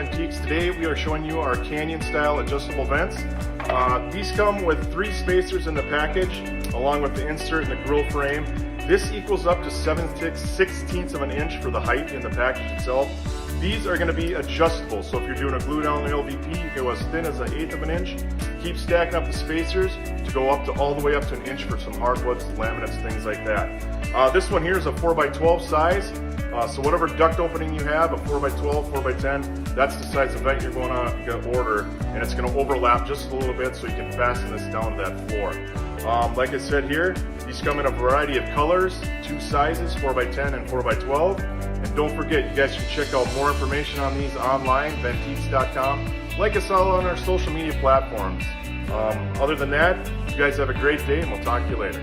Ventiques. Today we are showing you our Kanyon style adjustable vents. These come with 3 spacers in the package along with the insert and the grill frame. This equals up to 7/16 of an inch for the height in the package itself. These are going to be adjustable, so if you're doing a glue down LVP, you go as thin as 1/8 of an inch. Keep stacking up the spacers to go up to all the way up to an inch for some hardwoods, laminates, things like that. This one here is a 4x12 size. So whatever duct opening you have, a 4x12, 4x10, that's the size of vent you're going to order, and it's going to overlap just a little bit so you can fasten this down to that floor. Like I said here, these come in a variety of colors, 2 sizes, 4x10 and 4x12. And don't forget, you guys can check out more information on these online, Ventiques.com. Like us all on our social media platforms. Other than that, you guys have a great day, and we'll talk to you later.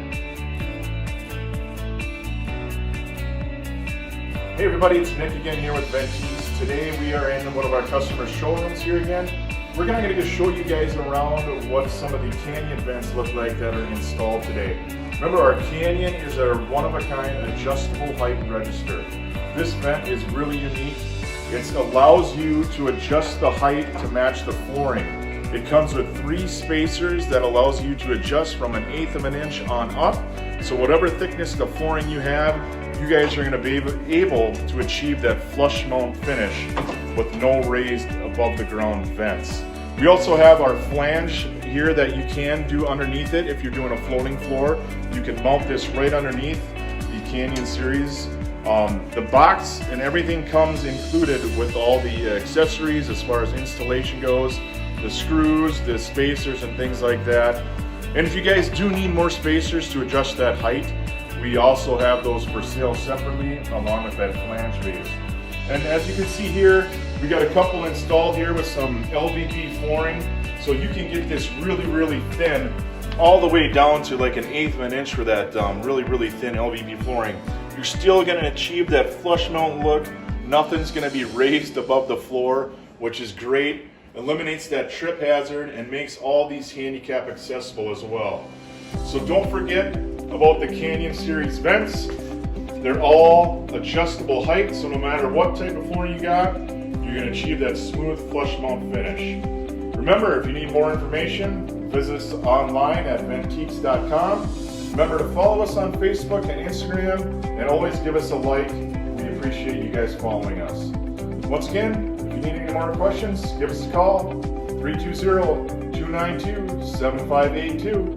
Hey everybody, it's Nick again here with Ventiques. Today we are in one of our customers' showrooms here again. We're going to show you guys around what some of the Kanyon vents look like that are installed today. Remember, our Kanyon is our one-of-a-kind adjustable height register. This vent is really unique. It allows you to adjust the height to match the flooring. It comes with 3 spacers that allows you to adjust from 1/8 of an inch on up. So whatever thickness the flooring you have, you guys are going to be able to achieve that flush mount finish with no raised above the ground vents. We also have our flange here that you can do underneath it if you're doing a floating floor. You can mount this right underneath the Kanyon Series. The box and everything comes included with all the accessories as far as installation goes, the screws, the spacers and things like that. And if you guys do need more spacers to adjust that height, we also have those for sale separately along with that flange base. And as you can see here, we got a couple installed here with some LVP flooring, so you can get this really thin all the way down to like 1/8 of an inch for that really thin LVP flooring. You're still going to achieve that flush mount look. Nothing's going to be raised above the floor, which is great. Eliminates that trip hazard and makes all these handicap accessible as well. So don't forget about the Kanyon Series vents. They're all adjustable height, so no matter what type of flooring you got, you're going to achieve that smooth flush mount finish. Remember, if you need more information, visit us online at Ventiques.com. Remember to follow us on Facebook and Instagram, and always give us a like. We appreciate you guys following us. Once again, if you need any more questions, give us a call, 320-292-7582.